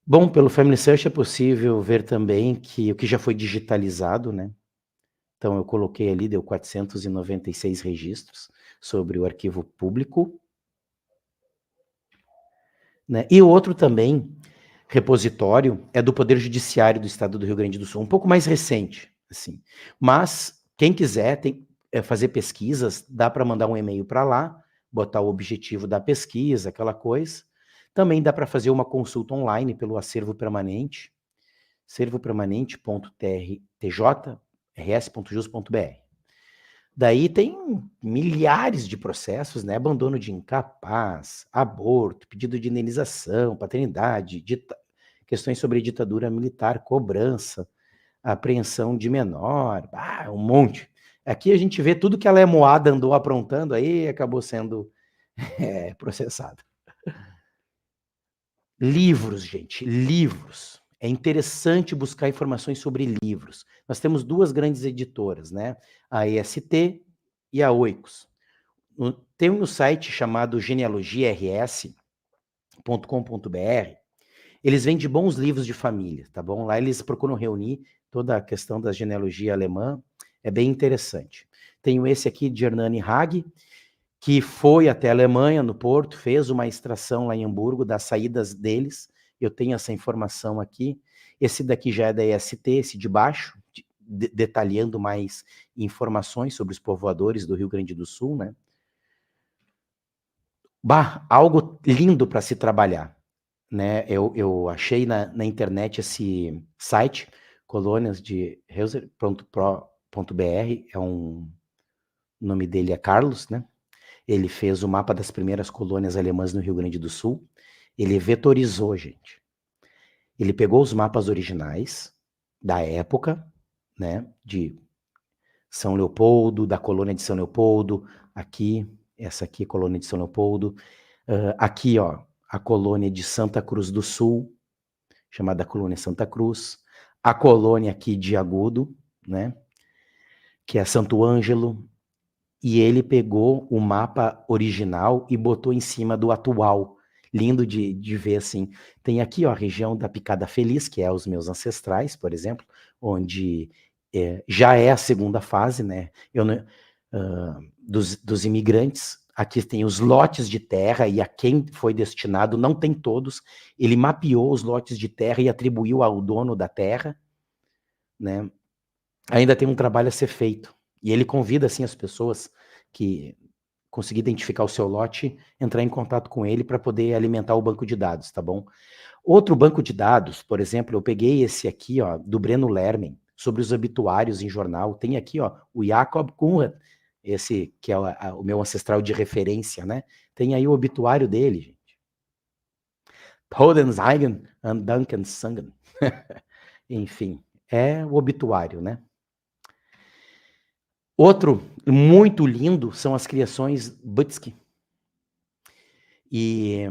Bom, pelo Family Search é possível ver também que o que já foi digitalizado, né? Então eu coloquei ali, deu 496 registros sobre o arquivo público, né? E outro também, repositório, é do Poder Judiciário do Estado do Rio Grande do Sul, um pouco mais recente, assim. Mas quem quiser fazer pesquisas, dá para mandar um e-mail para lá, botar o objetivo da pesquisa, aquela coisa. Também dá para fazer uma consulta online pelo acervo permanente, acervopermanente.tjrs.jus.br. Daí tem milhares de processos, né? Abandono de incapaz, aborto, pedido de indenização, paternidade, questões sobre ditadura militar, cobrança, apreensão de menor, um monte. Aqui a gente vê tudo que a Lemoada andou aprontando, aí acabou sendo processado. Livros, gente, livros. É interessante buscar informações sobre livros. Nós temos duas grandes editoras, né? A EST e a Oikos. Tem um site chamado genealogiars.com.br. Eles vendem bons livros de família, tá bom? Lá eles procuram reunir toda a questão da genealogia alemã. É bem interessante. Tenho esse aqui de Hernani Hag, que foi até a Alemanha, no Porto, fez uma extração lá em Hamburgo das saídas deles. Eu tenho essa informação aqui. Esse daqui já é da EST, esse de baixo, detalhando mais informações sobre os povoadores do Rio Grande do Sul, né? Bah, algo lindo para se trabalhar, né? Eu achei na internet esse site, colônias de Heuser.pro.br, o nome dele é Carlos, né? Ele fez o mapa das primeiras colônias alemãs no Rio Grande do Sul. Ele vetorizou, gente. Ele pegou os mapas originais da época, né, de São Leopoldo, da colônia de São Leopoldo, aqui, essa aqui, colônia de São Leopoldo, aqui, ó, a colônia de Santa Cruz do Sul, chamada colônia Santa Cruz, a colônia aqui de Agudo, né, que é Santo Ângelo, e ele pegou o mapa original e botou em cima do atual. Lindo de ver, assim. Tem aqui, ó, a região da Picada Feliz, que é os meus ancestrais, por exemplo, onde já é a segunda fase, né? Dos imigrantes. Aqui tem os lotes de terra e a quem foi destinado, não tem todos. Ele mapeou os lotes de terra e atribuiu ao dono da terra, né? Ainda tem um trabalho a ser feito. E ele convida, assim, as pessoas que conseguir identificar o seu lote, entrar em contato com ele para poder alimentar o banco de dados, tá bom? Outro banco de dados, por exemplo, eu peguei esse aqui, ó, do Breno Lerman, sobre os obituários em jornal. Tem aqui, ó, o Jacob Kunrad, esse que é o meu ancestral de referência, né? Tem aí o obituário dele, gente. Todenseigen und Dankensungen. Enfim, é o obituário, né? Outro muito lindo são as criações Butsky. E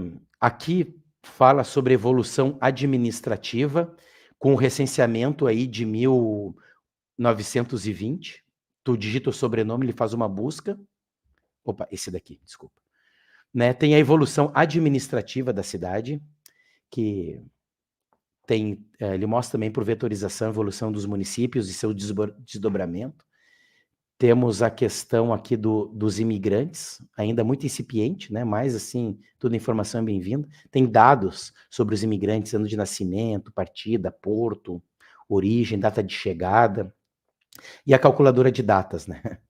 aqui fala sobre evolução administrativa, com o recenseamento aí de 1920. Tu digita o sobrenome, ele faz uma busca. Opa, esse daqui, desculpa. Né? Tem a evolução administrativa da cidade, que tem, ele mostra também por vetorização a evolução dos municípios e seu desdobramento. Temos a questão aqui dos imigrantes, ainda muito incipiente, né? Mas, assim, toda informação é bem-vinda. Tem dados sobre os imigrantes, ano de nascimento, partida, porto, origem, data de chegada. E a calculadora de datas, né?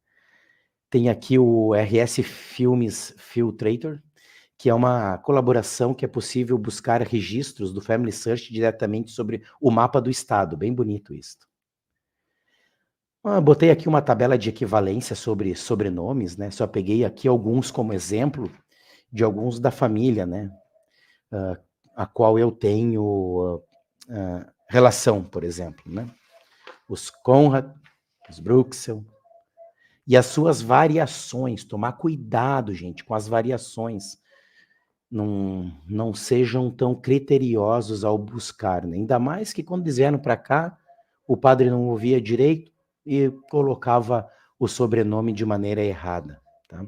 Tem aqui o RS Filmes Filtrator, que é uma colaboração que é possível buscar registros do Family Search diretamente sobre o mapa do estado. Bem bonito isso. Botei aqui uma tabela de equivalência sobre sobrenomes, né? Só peguei aqui alguns como exemplo de alguns da família, né? A qual eu tenho relação, por exemplo, né? Os Conrad, os Bruxel, e as suas variações. Tomar cuidado, gente, com as variações. Não sejam tão criteriosos ao buscar, né? Ainda mais que quando eles vieram para cá, o padre não ouvia direito e colocava o sobrenome de maneira errada, tá?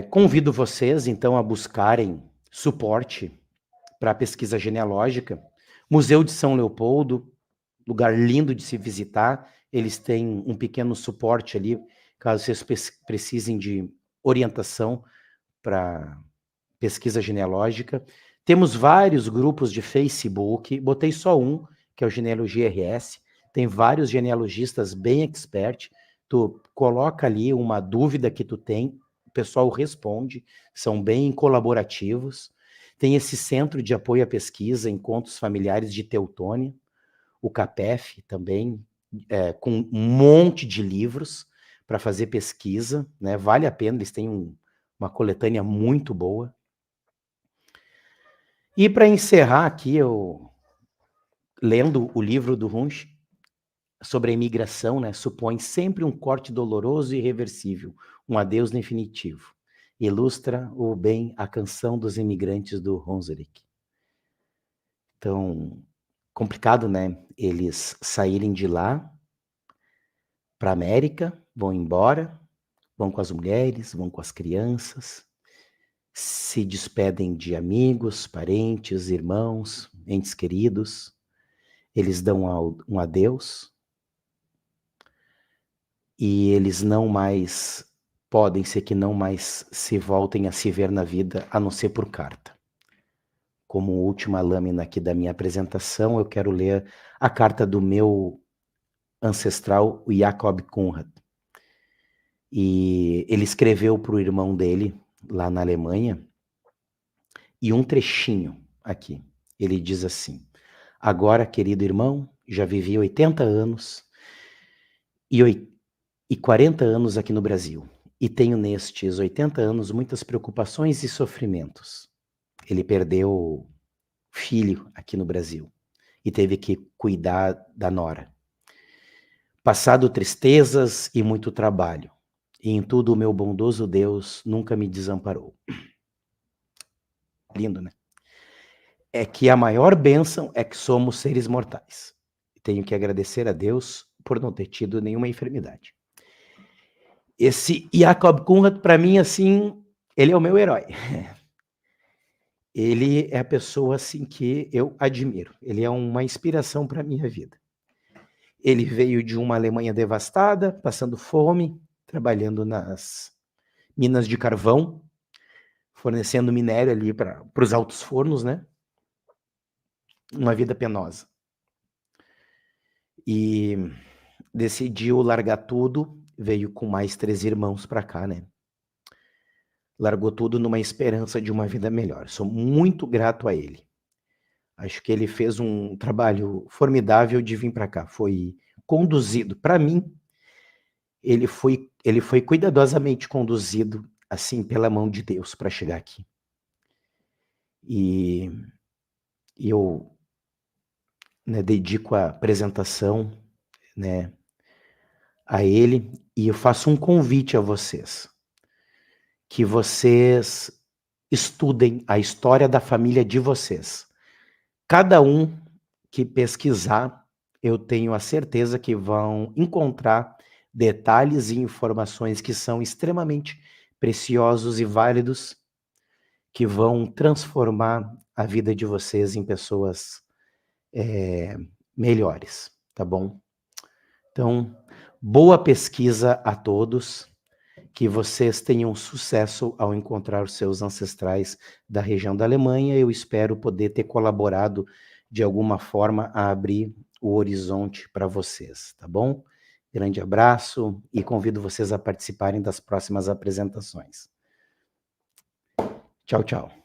Convido vocês, então, a buscarem suporte para a pesquisa genealógica. Museu de São Leopoldo, lugar lindo de se visitar. Eles têm um pequeno suporte ali, caso vocês precisem de orientação para pesquisa genealógica. Temos vários grupos de Facebook, botei só um, que é o Genealogia RS, tem vários genealogistas bem expert, tu coloca ali uma dúvida que tu tem, o pessoal responde, são bem colaborativos. Tem esse Centro de Apoio à Pesquisa, Encontros Familiares de Teutônia, o CAPEF também, com um monte de livros para fazer pesquisa, né? Vale a pena, eles têm uma coletânea muito boa. E para encerrar aqui, lendo o livro do Runge sobre a imigração, né, supõe sempre um corte doloroso e irreversível, um adeus definitivo. Ilustra o bem a canção dos imigrantes do Honseric. Então, complicado, né? Eles saírem de lá para a América, vão embora, vão com as mulheres, vão com as crianças, se despedem de amigos, parentes, irmãos, entes queridos, eles dão um adeus e eles não mais podem ser que não mais se voltem a se ver na vida, a não ser por carta. Como última lâmina aqui da minha apresentação, eu quero ler a carta do meu ancestral, o Jacob Conrad. E ele escreveu para o irmão dele, lá na Alemanha, e um trechinho aqui. Ele diz assim: agora, querido irmão, já vivi 80 anos e 40 anos aqui no Brasil. E tenho nestes 80 anos muitas preocupações e sofrimentos. Ele perdeu filho aqui no Brasil e teve que cuidar da nora. Passado tristezas e muito trabalho, e em tudo o meu bondoso Deus nunca me desamparou. Lindo, né? É que a maior bênção é que somos seres mortais. Tenho que agradecer a Deus por não ter tido nenhuma enfermidade. Esse Jacob Conrad, para mim, assim, ele é o meu herói. Ele é a pessoa, assim, que eu admiro. Ele é uma inspiração para a minha vida. Ele veio de uma Alemanha devastada, passando fome, trabalhando nas minas de carvão, fornecendo minério ali para os altos fornos, né? Uma vida penosa. E decidiu largar tudo, veio com mais 3 irmãos para cá, né? Largou tudo numa esperança de uma vida melhor. Sou muito grato a ele. Acho que ele fez um trabalho formidável de vir para cá. Foi conduzido, para mim, ele foi cuidadosamente conduzido, assim, pela mão de Deus para chegar aqui. E eu, né, dedico a apresentação, né, a ele, e eu faço um convite a vocês, que vocês estudem a história da família de vocês. Cada um que pesquisar, eu tenho a certeza que vão encontrar detalhes e informações que são extremamente preciosos e válidos, que vão transformar a vida de vocês em pessoas melhores, tá bom? Então, boa pesquisa a todos, que vocês tenham sucesso ao encontrar os seus ancestrais da região da Alemanha. Eu espero poder ter colaborado de alguma forma a abrir o horizonte para vocês, tá bom? Grande abraço e convido vocês a participarem das próximas apresentações. Tchau, tchau.